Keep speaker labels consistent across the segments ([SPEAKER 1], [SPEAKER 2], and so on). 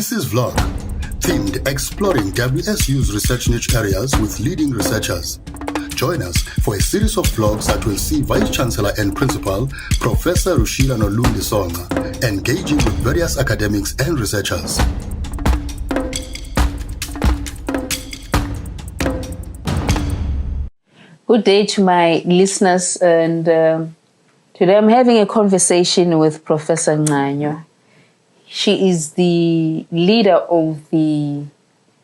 [SPEAKER 1] This is Vlog, themed exploring WSU's research niche areas with leading researchers. Join us for a series of vlogs that will see Vice-Chancellor and Principal, Professor Rushila Nolundi-Songa, engaging with various academics and researchers.
[SPEAKER 2] Good day to my listeners, and today I'm having a conversation with Professor Ncanywa. She is the leader of the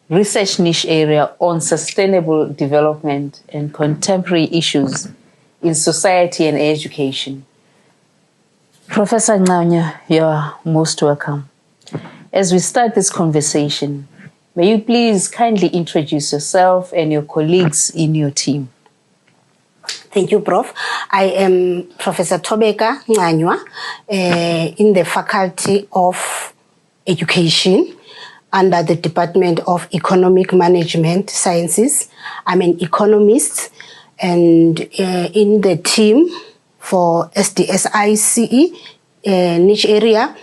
[SPEAKER 2] research niche area on sustainable development and contemporary issues in society and education. Professor Ncanywa, you're most welcome. As we start this conversation, may you please kindly introduce yourself and your colleagues in your team.
[SPEAKER 3] Thank you, Prof. I am Professor Thobeka Ncanywa in the Faculty of Education under the Department of Economic Management Sciences. I'm an economist, and in the team for SDSICE niche area,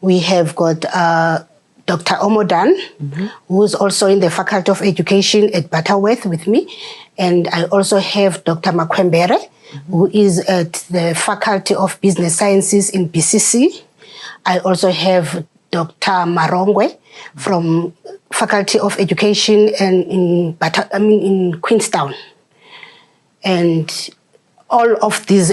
[SPEAKER 3] we have got Dr. Omodan, who is also in the Faculty of Education at Butterworth with me. And I also have Dr. Makwembere, who is at the Faculty of Business Sciences in BCC. I also have Dr. Marongwe from Faculty of Education and in Queenstown. And all of these,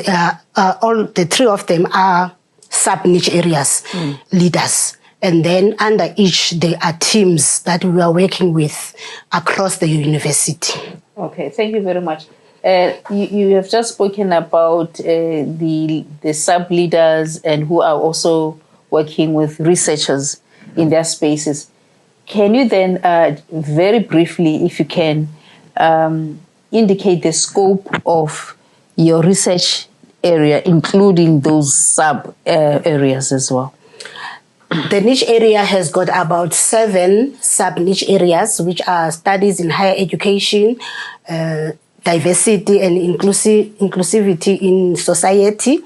[SPEAKER 3] all the three of them are sub-niche areas leaders. And then under each, there are teams that we are working with across the university.
[SPEAKER 2] Okay, thank you very much. You have just spoken about the sub-leaders and who are also working with researchers in their spaces. Can you then, very briefly, if you can, indicate the scope of your research area, including those sub-areas as well?
[SPEAKER 3] The niche area has got about 7 sub-niche areas, which are studies in higher education, diversity and inclusivity in society,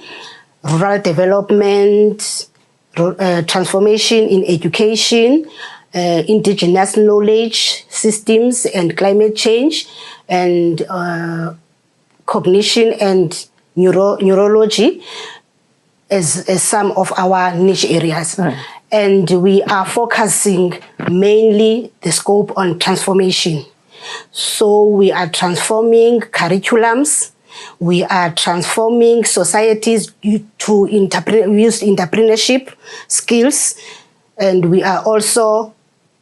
[SPEAKER 3] rural development, transformation in education, indigenous knowledge systems and climate change, and cognition and neurology as some of our niche areas. Right. And we are focusing mainly the scope on transformation. So we are transforming curriculums, we are transforming societies to use entrepreneurship skills, and we are also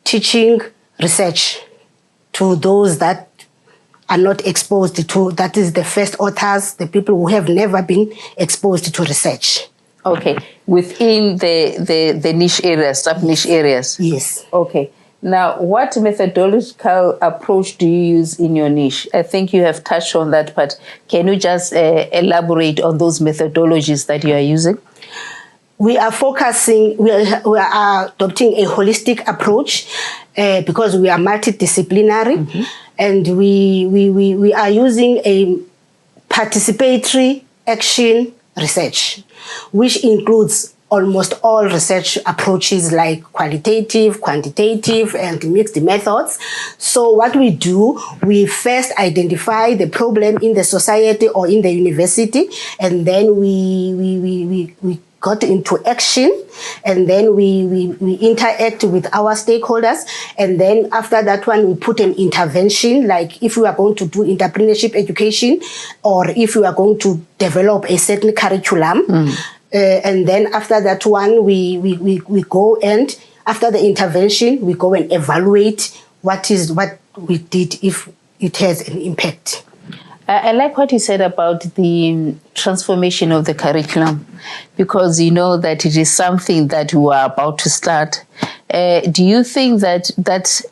[SPEAKER 3] teaching research to those that are not exposed to, that is the first authors, the people who have never been exposed to research.
[SPEAKER 2] Okay, within the niche areas, sub-niche areas?
[SPEAKER 3] Yes.
[SPEAKER 2] Okay. Now, what methodological approach do you use in your niche? I think you have touched on that, but can you just elaborate on those methodologies that you are using?
[SPEAKER 3] We are focusing, we are adopting a holistic approach because we are multidisciplinary, and we are using a participatory action research, which includes almost all research approaches like qualitative, quantitative, and mixed methods. So what we do, we first identify the problem in the society or in the university, and then we got into action, and then we interact with our stakeholders, and then after that one we put an intervention, like if we are going to do entrepreneurship education or if we are going to develop a certain curriculum, and then after that one we go, and after the intervention we go and evaluate what we did, if it has an impact.
[SPEAKER 2] I like what you said about the transformation of the curriculum, because you know that it is something that we are about to start. Do you think that that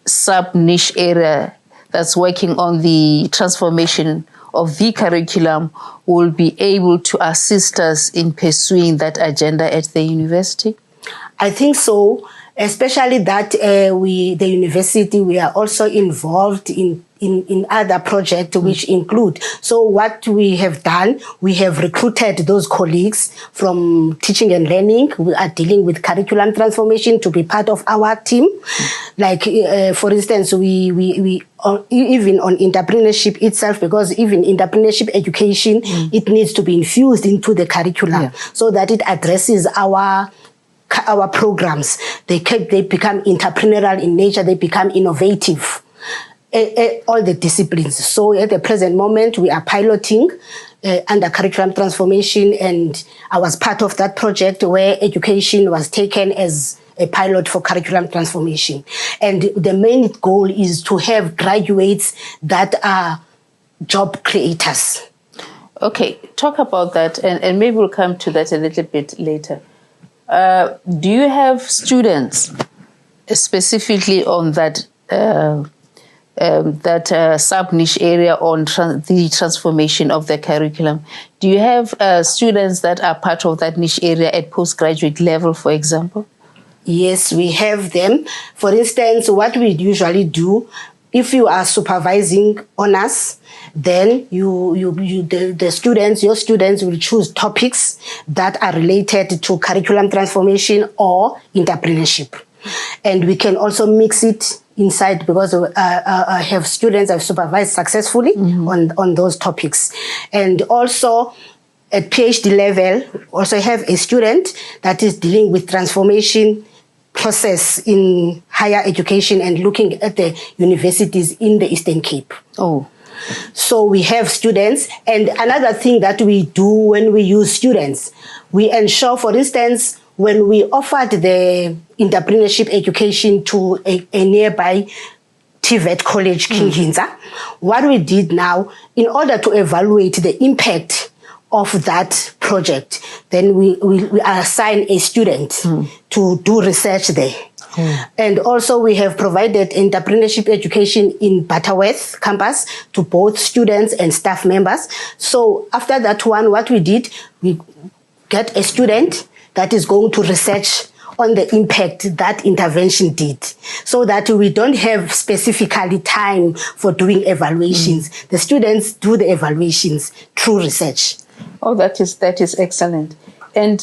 [SPEAKER 2] sub-niche area that's working on the transformation of the curriculum will be able to assist us in pursuing that agenda at the university?
[SPEAKER 3] I think so. especially that the university, we are also involved in other projects which include. So what we have done, we have recruited those colleagues from teaching and learning. We are dealing with curriculum transformation to be part of our team. Like, for instance, we even on entrepreneurship itself, because even entrepreneurship education, it needs to be infused into the curriculum so that it addresses our programs. They become entrepreneurial in nature, they become innovative. All the disciplines. So at the present moment, we are piloting under curriculum transformation, and I was part of that project where education was taken as a pilot for curriculum transformation. And the main goal is to have graduates that are job creators.
[SPEAKER 2] Okay, talk about that, and maybe we'll come to that a little bit later. Do you have students specifically on that sub-niche area on the transformation of the curriculum? Do you have students that are part of that niche area at postgraduate level, for example?
[SPEAKER 3] Yes, we have them. For instance, what we usually do, if you are supervising honors, then your students will choose topics that are related to curriculum transformation or entrepreneurship. And we can also mix it inside, because I have students I've supervised successfully on those topics. And also at PhD level, also have a student that is dealing with transformation process in higher education and looking at the universities in the Eastern Cape.
[SPEAKER 2] Oh.
[SPEAKER 3] So we have students. And another thing that we do when we use students, we ensure, for instance, when we offered the entrepreneurship education to a nearby TVET college, King Hintsa, what we did now, in order to evaluate the impact of that project, then we assign a student to do research there. And also we have provided entrepreneurship education in Butterworth campus to both students and staff members. So after that one, what we did, we get a student that is going to research on the impact that intervention did, so that we don't have specifically time for doing evaluations. The students do the evaluations through research.
[SPEAKER 2] Oh, that is excellent. And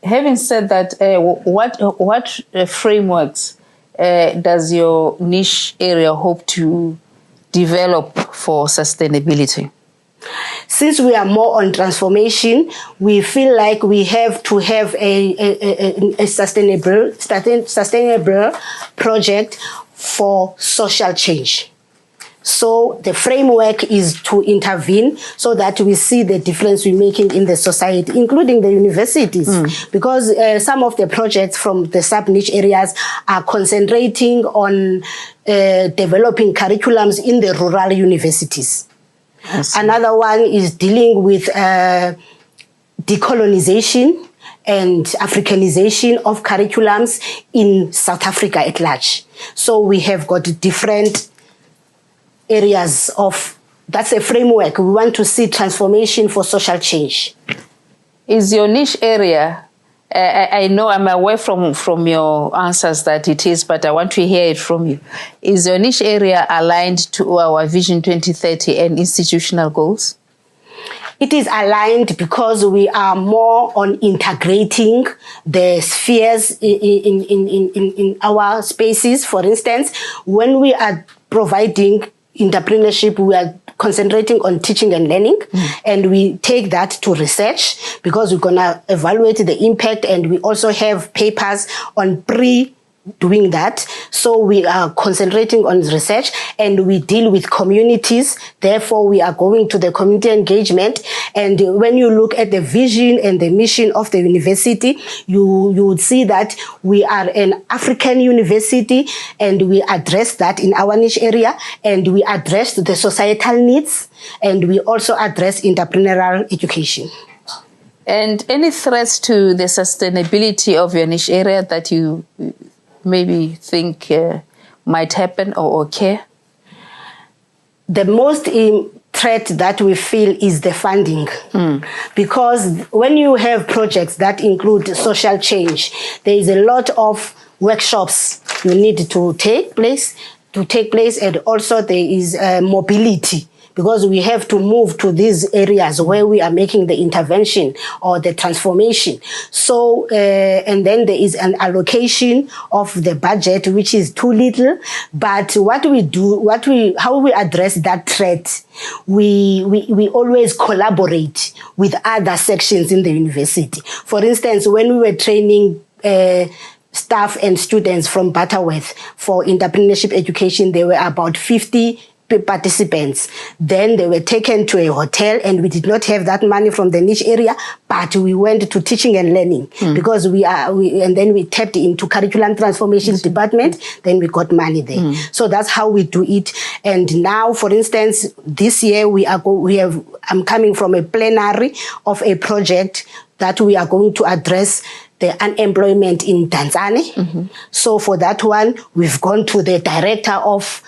[SPEAKER 2] having said that, what frameworks does your niche area hope to develop for sustainability?
[SPEAKER 3] Since we are more on transformation, we feel like we have to have a sustainable project for social change. So the framework is to intervene so that we see the difference we're making in the society, including the universities, because some of the projects from the sub-niche areas are concentrating on developing curriculums in the rural universities. Another one is dealing with decolonization and Africanization of curriculums in South Africa at large. So we have got different areas of, that's a framework. We want to see transformation for social change.
[SPEAKER 2] Is your niche area, I know I'm aware from your answers that it is, but I want to hear it from you. Is your niche area aligned to our Vision 2030 and institutional goals?
[SPEAKER 3] It is aligned because we are more on integrating the spheres in our spaces. For instance, when we are providing entrepreneurship, we are concentrating on teaching and learning, and we take that to research because we're going to evaluate the impact, and we also have papers on doing that. So we are concentrating on research, and we deal with communities. Therefore, we are going to the community engagement. And when you look at the vision and the mission of the university, you would see that we are an African university, and we address that in our niche area, and we address the societal needs, and we also address entrepreneurial education.
[SPEAKER 2] And any threats to the sustainability of your niche area that you maybe think might happen or occur?
[SPEAKER 3] The most threat that we feel is the funding. Because when you have projects that include social change, there is a lot of workshops you need to take place, and also there is mobility, because we have to move to these areas where we are making the intervention or the transformation. So, and then there is an allocation of the budget, which is too little. But what we do, how we address that threat, we always collaborate with other sections in the university. For instance, when we were training staff and students from Butterworth for entrepreneurship education, there were about 50 participants. Then they were taken to a hotel, and we did not have that money from the niche area, but we went to teaching and learning because and then we tapped into curriculum transformation department, then we got money there. So that's how we do it. And now, for instance, this year I'm coming from a plenary of a project that we are going to address the unemployment in Tanzania. So for that one, we've gone to the director of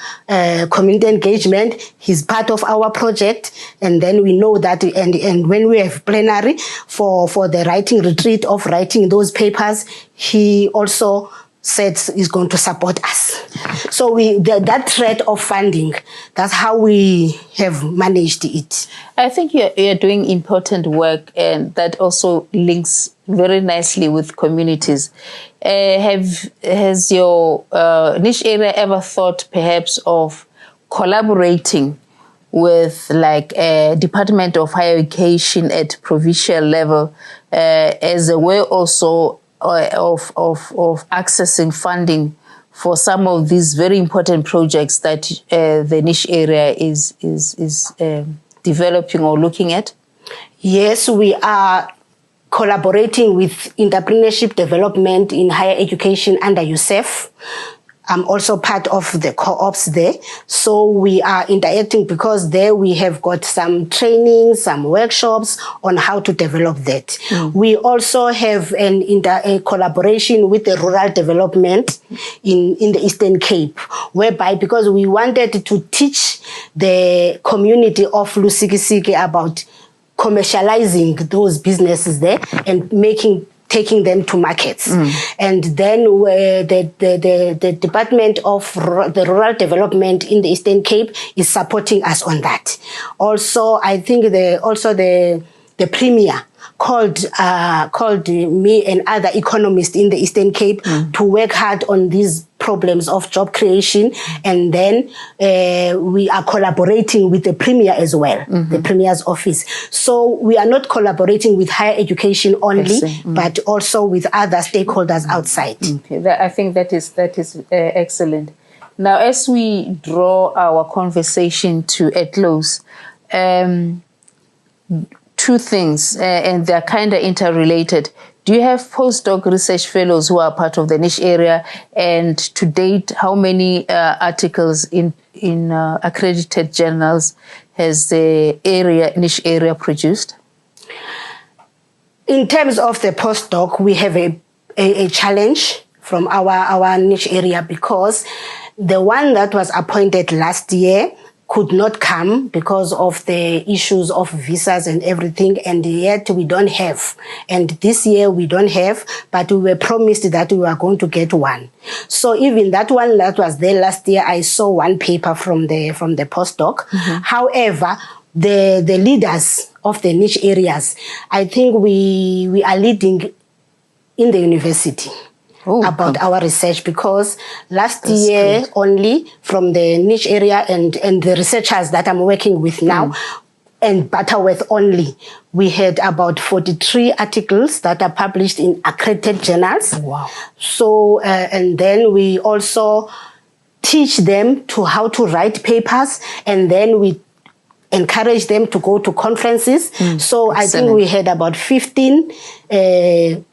[SPEAKER 3] community engagement. He's part of our project. And then we know that, and when we have plenary for the writing retreat of writing those papers, he also said is going to support us. So that threat of funding, that's how we have managed it.
[SPEAKER 2] I think you're doing important work, and that also links very nicely with communities. Has your niche area ever thought perhaps of collaborating with like a Department of Higher Education at provincial level as a way also of accessing funding for some of these very important projects that the niche area is developing or looking at?
[SPEAKER 3] Yes, we are collaborating with entrepreneurship development in higher education under USEF. I'm also part of the co-ops there. So we are interacting because there we have got some training, some workshops on how to develop that. We also have a collaboration with the rural development in the Eastern Cape, whereby because we wanted to teach the community of Lusikisiki about commercializing those businesses there and taking them to markets. And then the Department of the Rural Development in the Eastern Cape is supporting us on that. Also, I think the Premier called me and other economists in the Eastern Cape to work hard on these problems of job creation, and then we are collaborating with the Premier as well, the Premier's office. So we are not collaborating with higher education only, but also with other stakeholders outside.
[SPEAKER 2] Okay. I think that is excellent. Now, as we draw our conversation to a close, two things, and they're kind of interrelated. Do you have postdoc research fellows who are part of the niche area? And to date, how many articles in accredited journals has the niche area produced? In terms of the postdoc, we have a challenge from our niche area, because the one that was appointed last year could not come because of the issues of visas and everything, and yet we don't have. And this year we don't have, but we were promised that we were going to get one. So even that one that was there last year, I saw one paper from the postdoc. However, the leaders of the niche areas, I think we are leading in the university. About our research, because last year only from the niche area and the researchers that I'm working with now and Butterworth only, we had about 43 articles that are published in accredited journals. Wow. So, and then we also teach them how to write papers, and then we encourage them to go to conferences. So excellent. I think we had about 15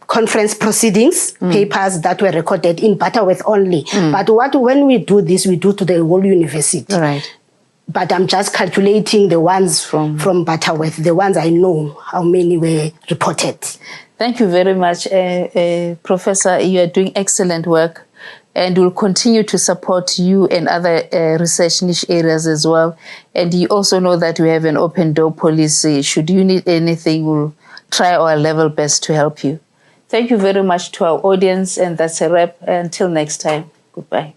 [SPEAKER 2] conference proceedings, papers that were recorded in Butterworth only. But when we do this, we do to the whole university. Right. But I'm just calculating the ones from Butterworth, the ones I know, how many were reported. Thank you very much, Professor. You are doing excellent work. and we'll continue to support you and other research niche areas as well. And you also know that we have an open door policy. Should you need anything, we'll try our level best to help you. Thank you very much to our audience, and that's a wrap. Until next time, goodbye.